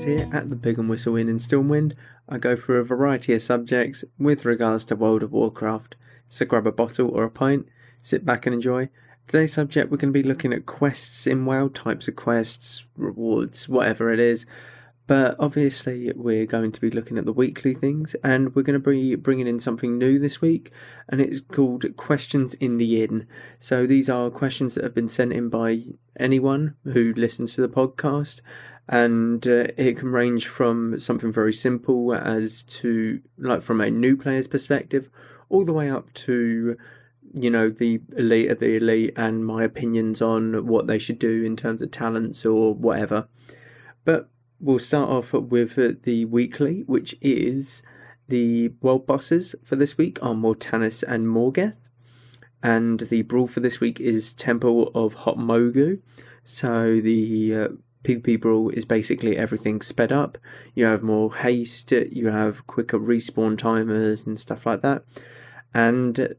here at the Pig and Whistle Inn in Stormwind. I go through a variety of subjects with regards to World of Warcraft, so grab a bottle or a pint, sit back and enjoy. Today's subject, we're going to be looking at quests in WoW, types of quests, rewards, whatever it is. But obviously we're going to be looking at the weekly things, and we're going to be bringing in something new this week, and it's called Questions in the Inn. So these are questions that have been sent in by anyone who listens to the podcast, and it can range from something very simple as to, like, from a new player's perspective, all the way up to, you know, the elite of the elite and my opinions on what they should do in terms of talents or whatever. But we'll start off with the weekly, which is the world bosses for this week are Mortanis and Morgeth. And the brawl for this week is Temple of Hot Mogu. So the PvP brawl is basically everything sped up. You have more haste, you have quicker respawn timers and stuff like that. And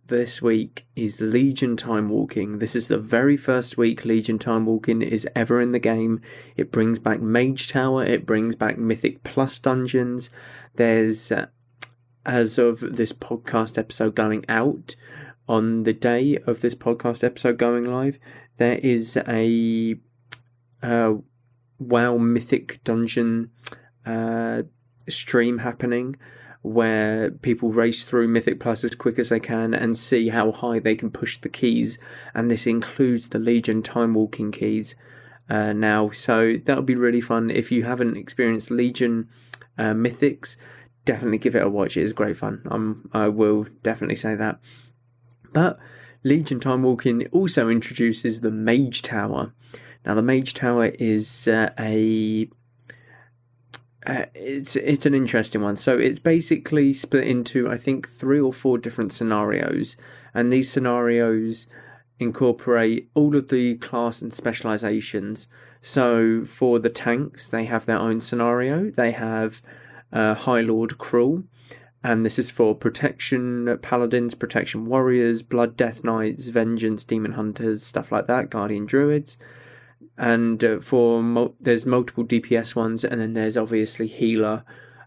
this week is Legion Time Walking. This is the very first week Legion Time Walking is ever in the game. It brings back Mage Tower, it brings back Mythic Plus dungeons. There's, as of this podcast episode going out, on the day of this podcast episode going live, there is a WoW Mythic Dungeon stream happening, where people race through Mythic Plus as quick as they can and see how high they can push the keys, and this includes the Legion Time Walking keys now, so that'll be really fun. If you haven't experienced Legion Mythics, definitely give it a watch. It is great fun. I will definitely say that. But Legion Time Walking also introduces the Mage Tower. Now, the Mage Tower is it's an interesting one. So it's basically split into, I think, 3 or 4 different scenarios, and these scenarios incorporate all of the class and specializations. So for the tanks, they have their own scenario. They have High Lord Cruel, and this is for protection paladins, protection warriors, blood death knights, vengeance demon hunters, stuff like that, guardian druids. And there's multiple DPS ones, and then there's obviously healer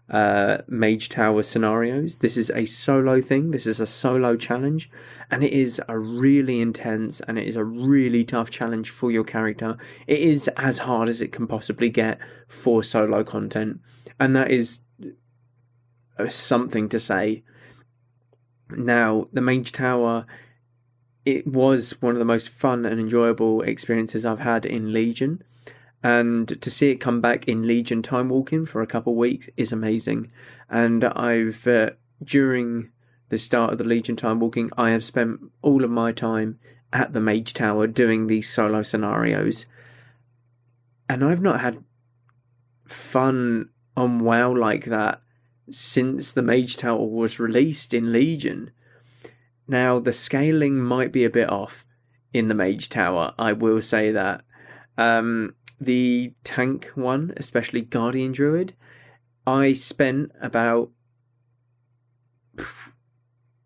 Mage Tower scenarios. This is a solo thing. This is a solo challenge, and it is a really intense and it is a really tough challenge for your character. It is as hard as it can possibly get for solo content, and that is something to say. Now, the Mage Tower, it was one of the most fun and enjoyable experiences I've had in Legion, and to see it come back in Legion Time Walking for a couple of weeks is amazing. And I've during the start of the Legion Time Walking, I have spent all of my time at the Mage Tower doing these solo scenarios, and I've not had fun on WoW like that since the Mage Tower was released in Legion. Now, the scaling might be a bit off in the Mage Tower, I will say that. The tank one, especially Guardian Druid, I spent about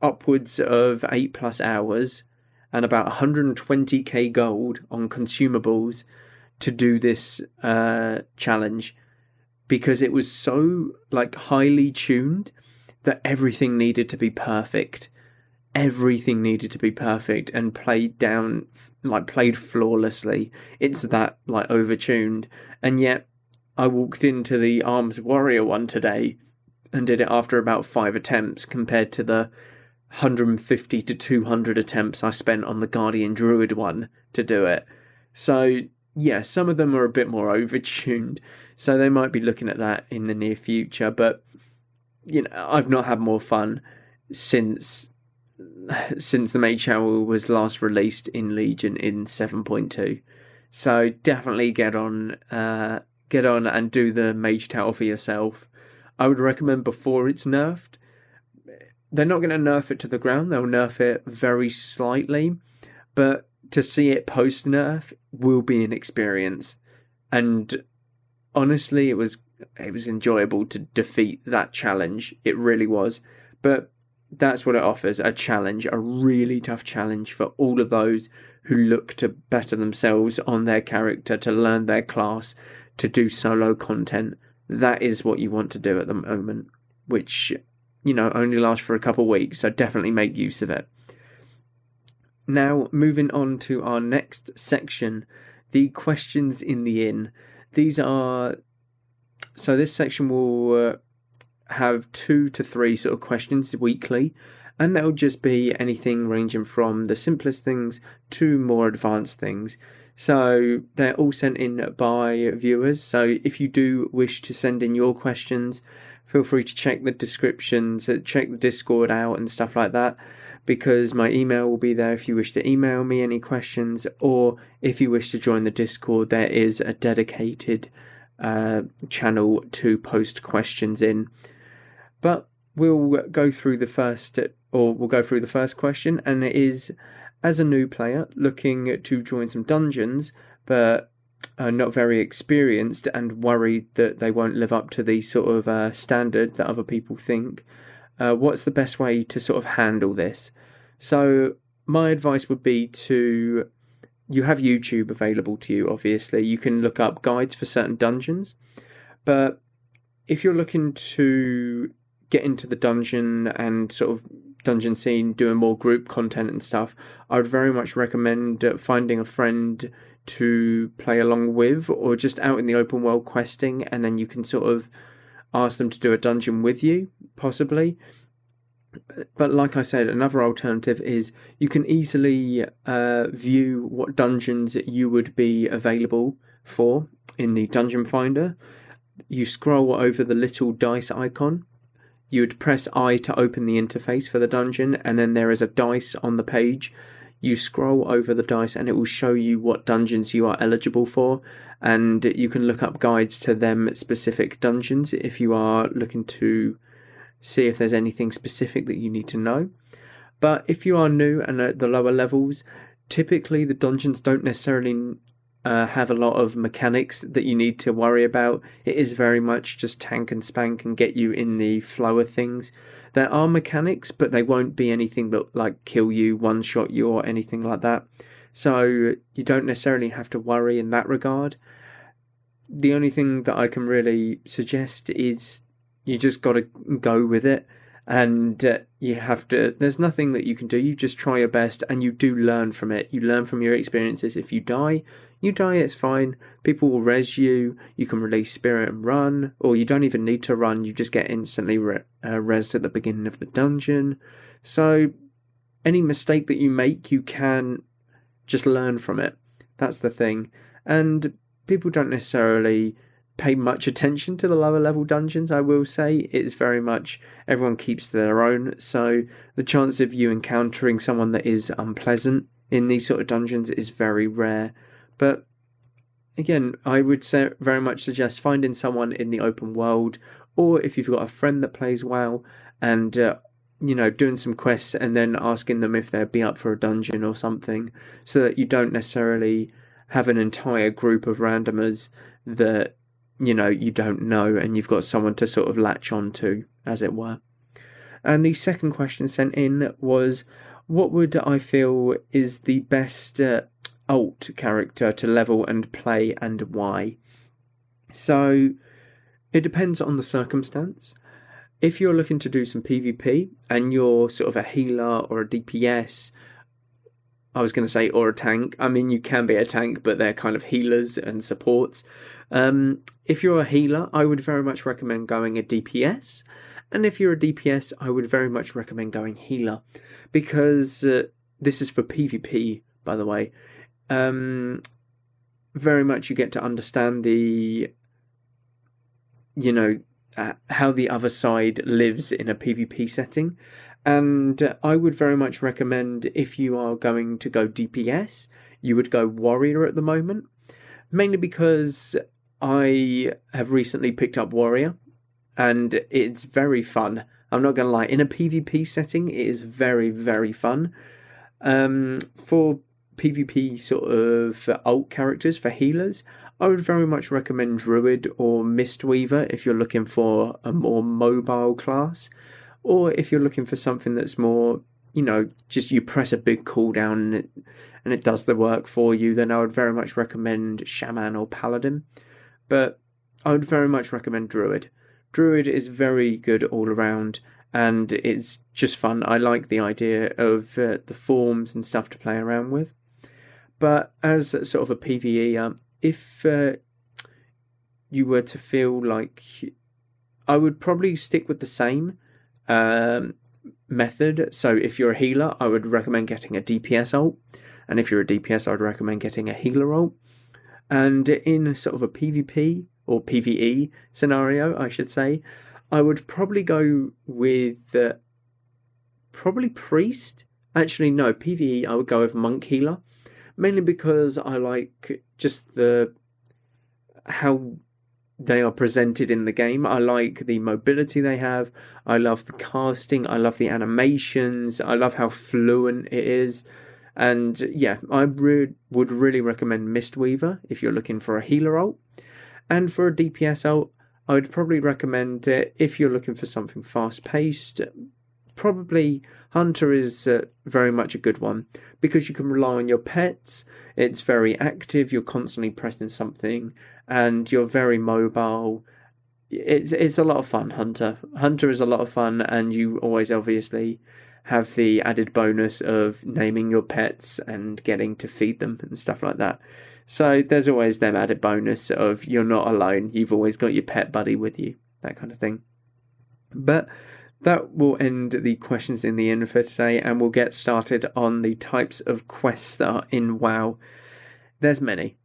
upwards of 8+ hours and about 120k gold on consumables to do this challenge, because it was so highly tuned that everything needed to be perfect. Everything needed to be perfect and played flawlessly. It's that overtuned. And yet I walked into the Arms Warrior one today and did it after about 5 attempts, compared to the 150 to 200 attempts I spent on the Guardian Druid one to do it. So yeah, some of them are a bit more overtuned, so they might be looking at that in the near future. But you know, I've not had more fun since the Mage Tower was last released in Legion in 7.2. So definitely get on and do the Mage Tower for yourself. I would recommend before it's nerfed. They're not going to nerf it to the ground. They'll nerf it very slightly, but to see it post nerf will be an experience. And honestly, it was enjoyable to defeat that challenge. It really was. But that's what it offers, a challenge, a really tough challenge for all of those who look to better themselves on their character, to learn their class, to do solo content that is what you want to do at the moment, which, only lasts for a couple of weeks, so definitely make use of it. Now, moving on to our next section, the questions in the inn. This section will have 2 to 3 sort of questions weekly, and that'll just be anything ranging from the simplest things to more advanced things. So they're all sent in by viewers, so if you do wish to send in your questions, feel free to check the descriptions, check the Discord out and stuff like that, because my email will be there if you wish to email me any questions, or if you wish to join the Discord, there is a dedicated channel to post questions in. But we'll go through the first question, and it is, as a new player looking to join some dungeons, but not very experienced and worried that they won't live up to the sort of standard that other people think, what's the best way to sort of handle this? So my advice would be you have YouTube available to you, obviously. You can look up guides for certain dungeons, but if you're looking to get into the dungeon and sort of dungeon scene, doing more group content and stuff, I would very much recommend finding a friend to play along with, or just out in the open world questing, and then you can sort of ask them to do a dungeon with you, possibly. But like I said, another alternative is you can easily view what dungeons you would be available for in the dungeon finder. You scroll over the little dice icon. You would press I to open the interface for the dungeon, and then there is a dice on the page. You scroll over the dice and it will show you what dungeons you are eligible for, and you can look up guides to them specific dungeons if you are looking to see if there's anything specific that you need to know. But if you are new and at the lower levels, typically the dungeons don't necessarily have a lot of mechanics that you need to worry about. It is very much just tank and spank and get you in the flow of things. There are mechanics, but they won't be anything that like kill you, one-shot you, or anything like that. So you don't necessarily have to worry in that regard. The only thing that I can really suggest is you just got to go with it, and there's nothing that you can do. You just try your best, and you do learn from it. You learn from your experiences. If you die, it's fine. People will res you. You can release spirit and run, or you don't even need to run. You just get instantly resed at the beginning of the dungeon. So any mistake that you make, you can just learn from it. That's the thing. And people don't necessarily pay much attention to the lower level dungeons, I will say. It's very much everyone keeps to their own, so the chance of you encountering someone that is unpleasant in these sort of dungeons is very rare. But again, I would very much suggest finding someone in the open world, or if you've got a friend that plays WoW, and doing some quests and then asking them if they'd be up for a dungeon or something, so that you don't necessarily have an entire group of randomers that you don't know, and you've got someone to sort of latch on to, as it were. And the second question sent in was, what would I feel is the best alt character to level and play, and why? So it depends on the circumstance. If you're looking to do some PvP and you're sort of a healer or a DPS, I was going to say, or a tank. I mean, you can be a tank, but they're kind of healers and supports. If you're a healer, I would very much recommend going a DPS. And if you're a DPS, I would very much recommend going healer. Because this is for PvP, by the way. Very much you get to understand how the other side lives in a PvP setting. And I would very much recommend, if you are going to go DPS, you would go warrior at the moment. Mainly because I have recently picked up warrior, and it's very fun. I'm not going to lie, in a PvP setting, it is very, very fun. For PvP sort of alt characters, for healers, I would very much recommend Druid or Mistweaver if you're looking for a more mobile class. Or if you're looking for something that's more, just you press a big cooldown and it does the work for you, then I would very much recommend Shaman or Paladin. But I would very much recommend Druid. Druid is very good all around, and it's just fun. I like the idea of the forms and stuff to play around with. But as sort of a PvE, if you were to feel like, I would probably stick with the same method. So if you're a healer, I would recommend getting a DPS ult, and if you're a DPS, I'd recommend getting a healer ult. And in sort of a PvP or PvE scenario, I should say, I would probably go with probably priest. Actually, no, PvE, I would go with monk healer, mainly because I like just how they are presented in the game. I like the mobility they have. I love the casting. I love the animations. I love how fluent it is. And yeah, I would really recommend Mistweaver if you're looking for a healer ult. And for a DPS ult, I would probably recommend it if you're looking for something fast-paced. Probably Hunter is very much a good one because you can rely on your pets. It's very active. You're constantly pressing something, and you're very mobile. It's a lot of fun. Hunter is a lot of fun, and you always obviously have the added bonus of naming your pets and getting to feed them and stuff like that. So there's always that added bonus of you're not alone. You've always got your pet buddy with you, that kind of thing. But that will end the questions in the info today, and we'll get started on the types of quests that are in WoW. There's many.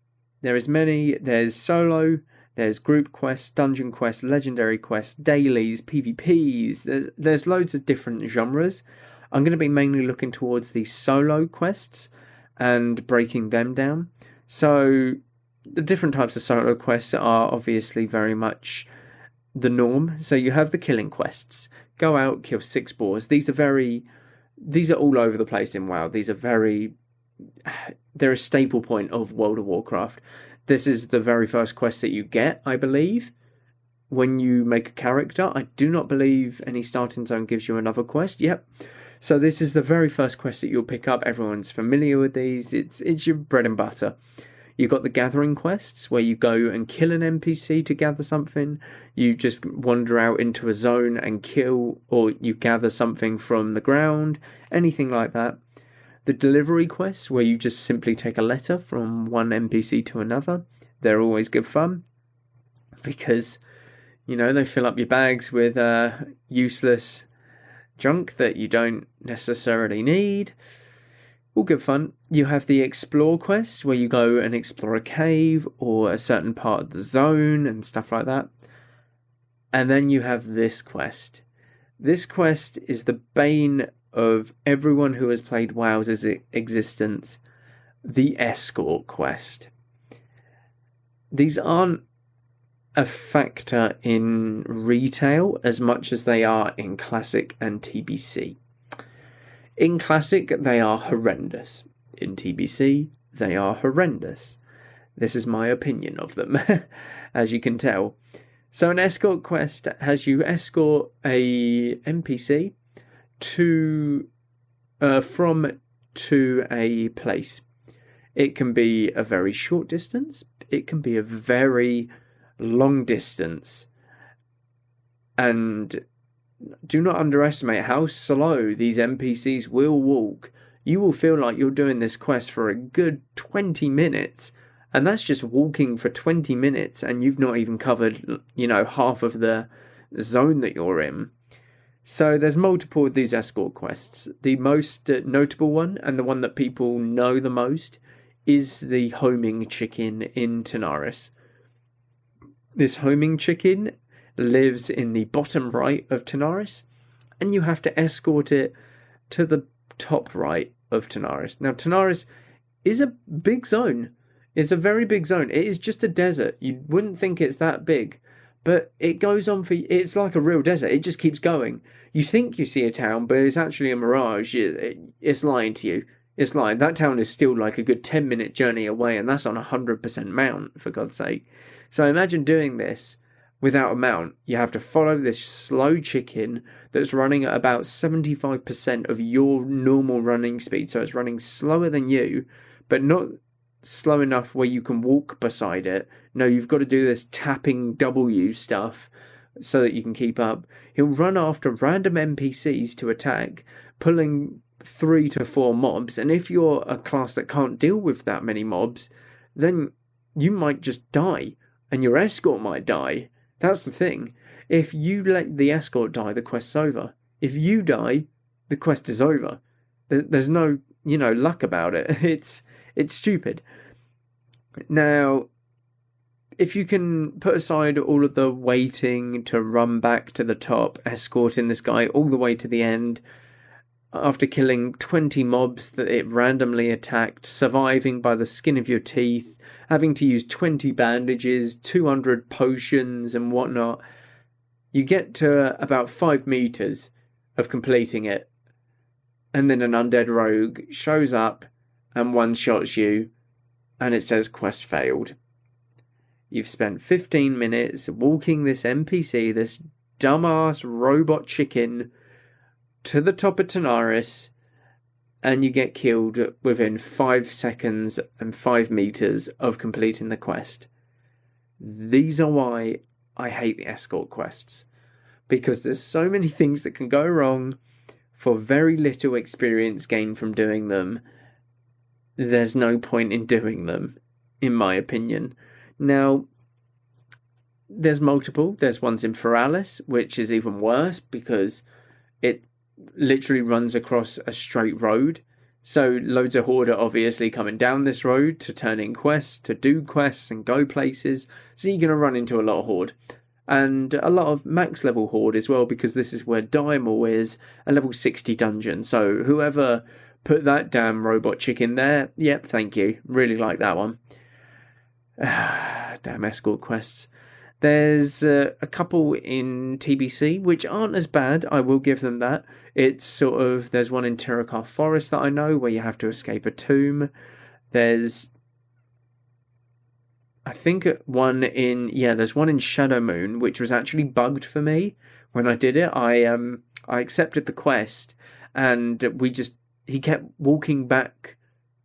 There's solo, there's group quests, dungeon quests, legendary quests, dailies, PvPs. There's loads of different genres. I'm going to be mainly looking towards the solo quests and breaking them down. So the different types of solo quests are obviously very much the norm. So you have the killing quests. Go out, kill 6 boars. These are all over the place in WoW. They're a staple point of World of Warcraft. This is the very first quest that you get, I believe, when you make a character. I do not believe any starting zone gives you another quest. Yep. So this is the very first quest that you'll pick up. Everyone's familiar with these. It's your bread and butter. You've got the gathering quests where you go and kill an NPC to gather something. You just wander out into a zone and kill, or you gather something from the ground, anything like that. The delivery quests where you just simply take a letter from one NPC to another. They're always good fun because, they fill up your bags with useless junk that you don't necessarily need. All good fun. You have the explore quest where you go and explore a cave or a certain part of the zone and stuff like that. And then you have this quest. This quest is the bane of everyone who has played WoW's existence. The escort quest. These aren't a factor in retail as much as they are in Classic and TBC. In Classic, they are horrendous. In TBC, they are horrendous. This is my opinion of them, as you can tell. So an escort quest has you escort a NPC from to a place. It can be a very short distance. It can be a very long distance. And do not underestimate how slow these NPCs will walk. You will feel like you're doing this quest for a good 20 minutes. And that's just walking for 20 minutes and you've not even covered, half of the zone that you're in. So there's multiple of these escort quests. The most notable one, and the one that people know the most, is the homing chicken in Tanaris. This homing chicken lives in the bottom right of Tanaris, and you have to escort it to the top right of Tanaris. Now, Tanaris is a big zone. It's a very big zone. It is just a desert. You wouldn't think it's that big, but it goes on it's like a real desert. It just keeps going. You think you see a town, but it's actually a mirage. It's lying to you. It's lying. That town is still like a good 10-minute journey away, and that's on 100% mount, for God's sake. So imagine doing this without a mount. You have to follow this slow chicken that's running at about 75% of your normal running speed. So it's running slower than you, but not slow enough where you can walk beside it. No, you've got to do this tapping W stuff so that you can keep up. He'll run after random NPCs to attack, pulling 3 to 4 mobs, and if you're a class that can't deal with that many mobs, then you might just die, and your escort might die. That's the thing. If you let the escort die, the quest's over. If you die, the quest is over. There's no, luck about it. It's stupid. Now, if you can put aside all of the waiting to run back to the top, escorting this guy all the way to the end, after killing 20 mobs that it randomly attacked, surviving by the skin of your teeth, having to use 20 bandages, 200 potions and whatnot, you get to about 5 meters of completing it, and then an undead rogue shows up and one-shots you, and it says quest failed. You've spent 15 minutes walking this NPC, this dumbass robot chicken, to the top of Tanaris, and you get killed within 5 seconds and 5 meters of completing the quest. These are why I hate the escort quests, because there's so many things that can go wrong for very little experience gained from doing them. There's no point in doing them, in my opinion. Now, there's multiple. There's ones in Feralis, which is even worse because it literally runs across a straight road. So loads of Horde are obviously coming down this road to turn in quests, to do quests and go places. So you're going to run into a lot of Horde. And a lot of max level Horde as well, because this is where Daimel is, a level 60 dungeon. So whoever put that damn robot chicken there, yep, thank you. Really like that one. Damn escort quests. There's a couple in TBC which aren't as bad, I will give them that. It's sort of, there's one in Tirakar Forest that I know where you have to escape a tomb. There's, I think there's one in Shadow Moon which was actually bugged for me when I did it. I accepted the quest and he kept walking back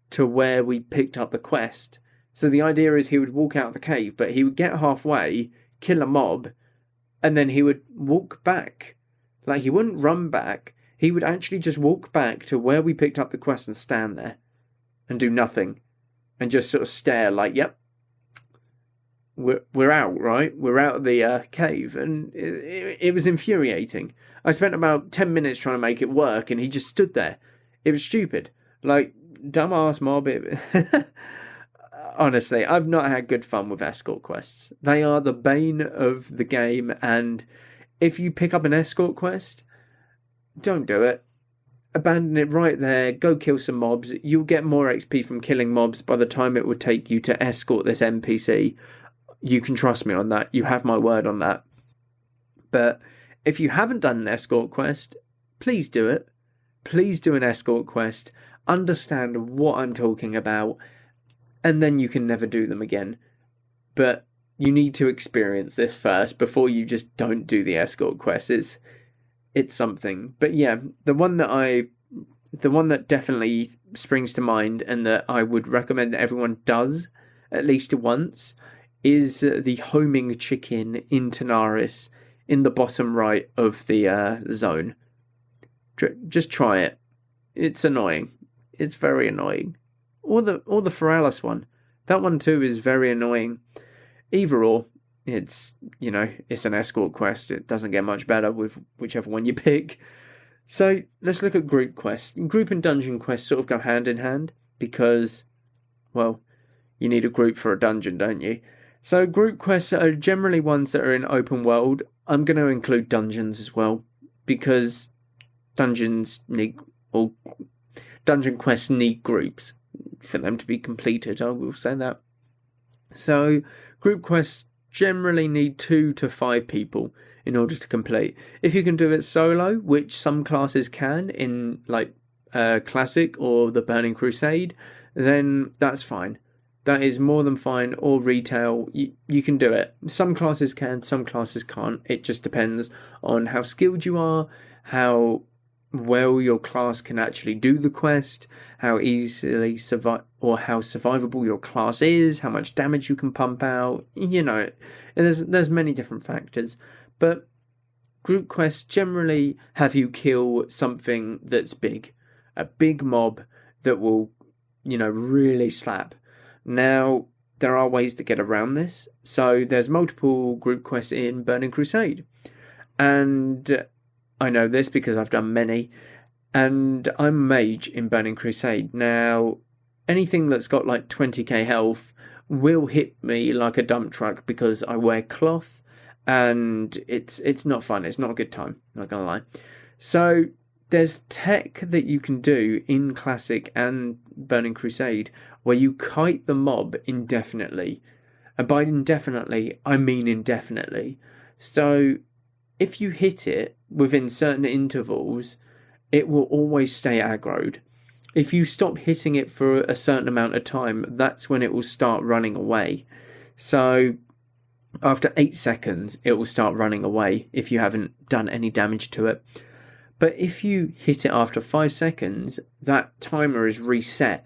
to where we picked up the quest. So the idea is he would walk out of the cave, but he would get halfway, kill a mob, and then he would walk back. Like, he wouldn't run back. He would actually just walk back to where we picked up the quest and stand there and do nothing. And just sort of stare like, yep, we're out, right? We're out of the cave. And it was infuriating. I spent about 10 minutes trying to make it work, and he just stood there. It was stupid. Like, dumbass mob. Honestly, I've not had good fun with escort quests. They are the bane of the game, and if you pick up an escort quest, don't do it. Abandon it right there, go kill some mobs. You'll get more XP from killing mobs by the time it would take you to escort this NPC. You can trust me on that. You have my word on that. But if you haven't done an escort quest, please do it. Please do an escort quest. Understand what I'm talking about. And then you can never do them again. But you need to experience this first before you just don't do the escort quest. It's something. But yeah, the one that definitely springs to mind and that I would recommend that everyone does at least once is the homing chicken in Tanaris in the bottom right of the zone. Just try it. It's annoying. It's very annoying. Or the Feralis one. That one too is very annoying. Either or, it's an escort quest. It doesn't get much better with whichever one you pick. So let's look at group quests. Group and dungeon quests sort of go hand in hand because, well, you need a group for a dungeon, don't you? So group quests are generally ones that are in open world. I'm going to include dungeons as well because dungeon quests need groups for them to be completed, I will say that. So group quests generally need 2 to 5 people in order to complete. If you can do it solo, which some classes can in like Classic or the Burning Crusade, then that's fine. That is more than fine. Or retail, you can do it. Some classes can, some classes can't. It just depends on how skilled you are, how well your class can actually do the quest, how easily how survivable your class is, how much damage you can pump out. There's many different factors, but group quests generally have you kill something that's big, a big mob that will, really slap. Now, there are ways to get around this. So there's multiple group quests in Burning Crusade. And I know this because I've done many. And I'm a mage in Burning Crusade. Now, anything that's got like 20k health will hit me like a dump truck because I wear cloth. And it's not fun. It's not a good time. Not gonna lie. So there's tech that you can do in Classic and Burning Crusade where you kite the mob indefinitely. And by indefinitely, I mean indefinitely. So if you hit it within certain intervals, it will always stay aggroed. If you stop hitting it for a certain amount of time, that's when it will start running away. So after 8 seconds, it will start running away if you haven't done any damage to it. But if you hit it after 5 seconds, that timer is reset.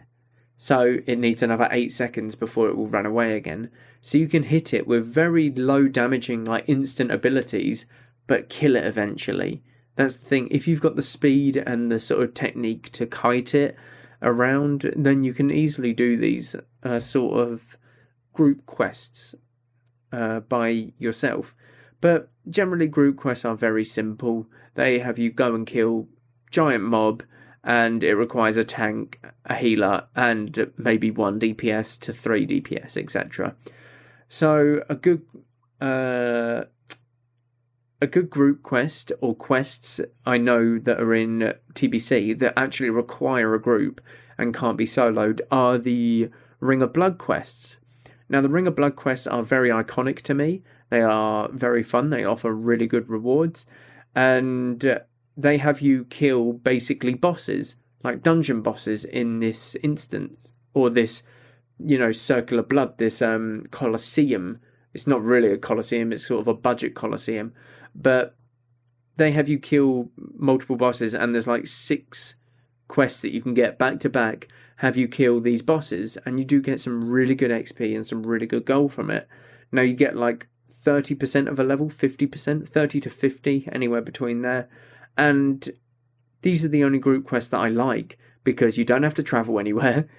So it needs another 8 seconds before it will run away again. So you can hit it with very low damaging, like instant abilities, but kill it eventually. That's the thing. If you've got the speed and the sort of technique to kite it around, then you can easily do these sort of group quests by yourself. But generally group quests are very simple. They have you go and kill giant mob, and it requires a tank, a healer, and maybe 1 DPS to 3 DPS, etc. So a good group quest or quests I know that are in TBC that actually require a group and can't be soloed are the Ring of Blood quests. Now the Ring of Blood quests are very iconic to me. They are very fun. They offer really good rewards. And they have you kill basically bosses, like dungeon bosses in this instance. Or this, circular blood, this Colosseum. It's not really a Colosseum, it's sort of a budget Colosseum. But they have you kill multiple bosses, and there's like 6 quests that you can get back to back, have you kill these bosses, and you do get some really good XP and some really good gold from it. Now you get like 30% of a level, 50%, 30 to 50, anywhere between there. And these are the only group quests that I like, because you don't have to travel anywhere.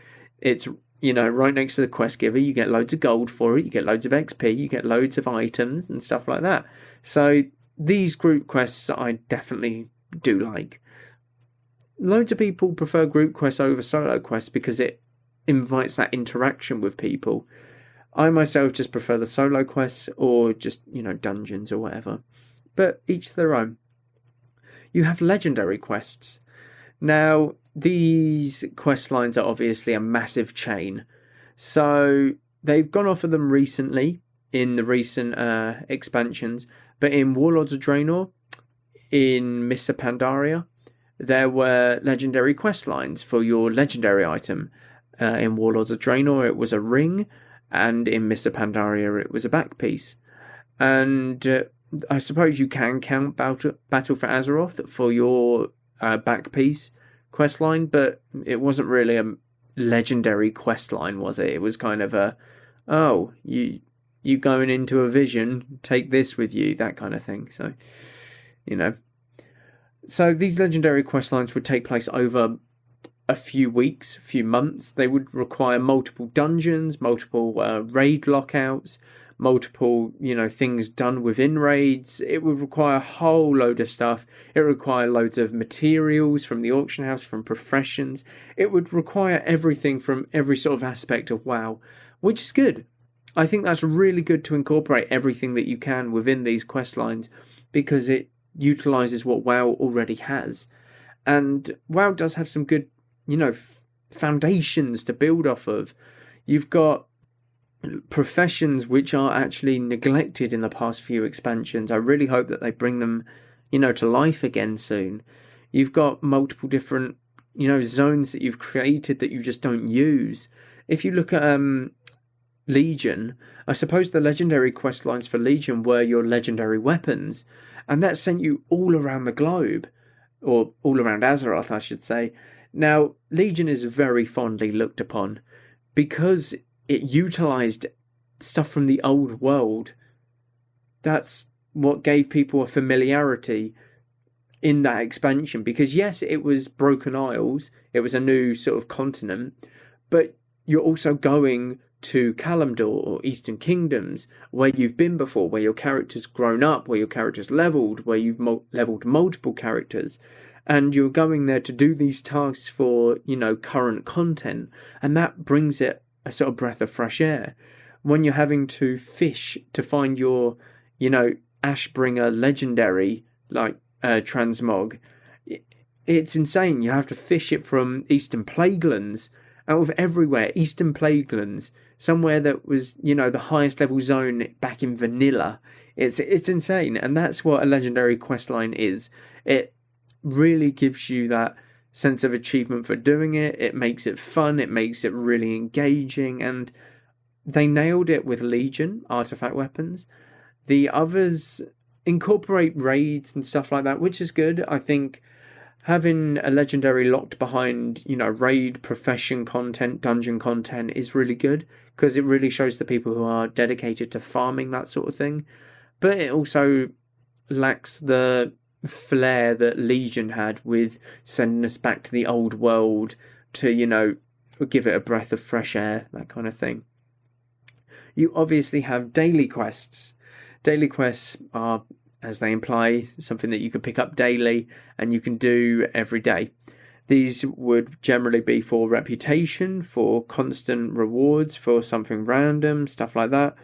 It's, right next to the quest giver. You get loads of gold for it, you get loads of XP, you get loads of items and stuff like that. So these group quests I definitely do like. Loads of people prefer group quests over solo quests because it invites that interaction with people. I myself just prefer the solo quests or just, dungeons or whatever. But each to their own. You have legendary quests. Now, these quest lines are obviously a massive chain. So they've gone off of them recently in the recent expansions. But in Warlords of Draenor, in Mists of Pandaria, there were legendary quest lines for your legendary item. In Warlords of Draenor, it was a ring. And in Mists of Pandaria, it was a back piece. And I suppose you can count Battle for Azeroth for your back piece questline, but it wasn't really a legendary questline, was it? It was kind of a, you going into a vision, take this with you, that kind of thing. So, So these legendary questlines would take place over a few weeks, a few months. They would require multiple dungeons, multiple raid lockouts, multiple, things done within raids. It would require a whole load of stuff. It would require loads of materials from the auction house, from professions. It would require everything from every sort of aspect of WoW, which is good. I think that's really good to incorporate everything that you can within these quest lines because it utilizes what WoW already has. And WoW does have some good, foundations to build off of. You've got professions which are actually neglected in the past few expansions. I really hope that they bring them, to life again soon. You've got multiple different, zones that you've created that you just don't use. If you look at Legion, I suppose the legendary quest lines for Legion were your legendary weapons, and that sent you all around the globe. or all around Azeroth, I should say. Now, Legion is very fondly looked upon because it utilised stuff from the old world. That's what gave people a familiarity in that expansion, because yes, it was Broken Isles, it was a new sort of continent, but you're also going to Kalimdor or Eastern Kingdoms, where you've been before, where your character's grown up, where your character's leveled, where you've leveled multiple characters, and you're going there to do these tasks for, current content, and that brings it a sort of breath of fresh air. When you're having to fish to find your, Ashbringer legendary, like transmog, it's insane. You have to fish it from Eastern Plaguelands, out of everywhere. Eastern Plaguelands, somewhere that was, the highest level zone back in vanilla. It's insane, and that's what a legendary questline is. It really gives you that sense of achievement for doing it. It makes it fun. It makes it really engaging, and they nailed it with Legion artifact weapons. The others incorporate raids and stuff like that, which is good. I think having a legendary locked behind, raid, profession content, dungeon content is really good, because it really shows the people who are dedicated to farming that sort of thing. But it also lacks the flair that Legion had with sending us back to the old world to, give it a breath of fresh air, that kind of thing. You obviously have daily quests. Daily quests are, as they imply, something that you can pick up daily and you can do every day. These would generally be for reputation, for constant rewards, for something random, stuff like that.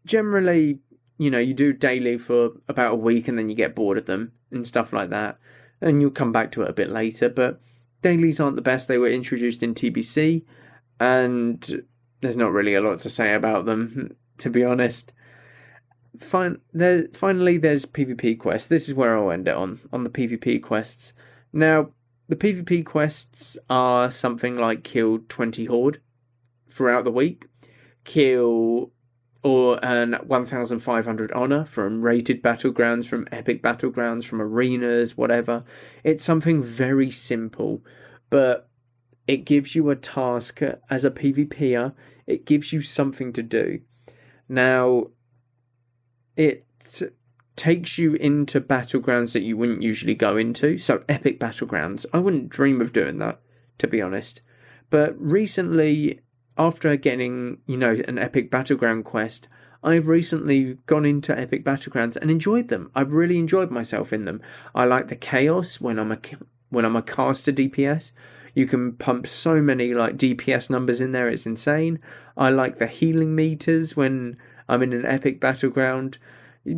Generally, you do daily for about a week and then you get bored of them and stuff like that. And you'll come back to it a bit later, but dailies aren't the best. They were introduced in TBC and there's not really a lot to say about them, to be honest. Finally, there's PvP quests. This is where I'll end it on the PvP quests. Now, the PvP quests are something like kill 20 Horde throughout the week, kill or earn 1,500 honor from rated battlegrounds, from epic battlegrounds, from arenas, whatever. It's something very simple, but it gives you a task as a PvPer. It gives you something to do. Now, it takes you into battlegrounds that you wouldn't usually go into. So epic battlegrounds, I wouldn't dream of doing that, to be honest. But recently, after getting, an epic battleground quest, I've recently gone into epic battlegrounds and enjoyed them. I've really enjoyed myself in them. I like the chaos when I'm a caster DPS. You can pump so many DPS numbers in there, it's insane. I like the healing meters when I'm in an epic battleground.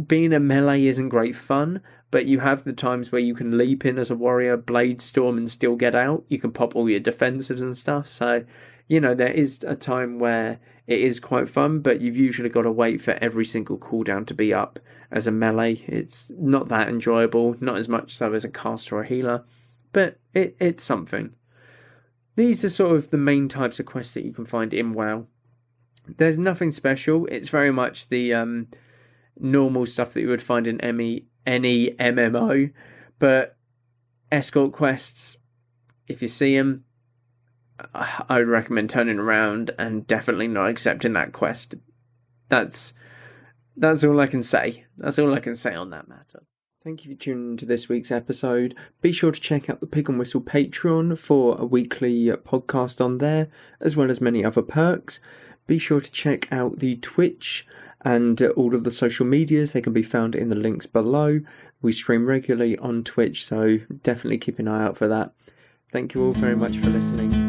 Being a melee isn't great fun, but you have the times where you can leap in as a warrior, blade storm, and still get out. You can pop all your defensives and stuff. So, there is a time where it is quite fun, but you've usually got to wait for every single cooldown to be up as a melee. It's not that enjoyable, not as much so as a caster or a healer, but it's something. These are sort of the main types of quests that you can find in WoW. There's nothing special. It's very much the normal stuff that you would find in any MMO. But escort quests, if you see them, I would recommend turning around and definitely not accepting that quest. That's all I can say. That's all I can say on that matter. Thank you for tuning into this week's episode. Be sure to check out the Pig and Whistle Patreon for a weekly podcast on there, as well as many other perks. Be sure to check out the Twitch and all of the social medias. They can be found in the links below. We stream regularly on Twitch, so definitely keep an eye out for that. Thank you all very much for listening.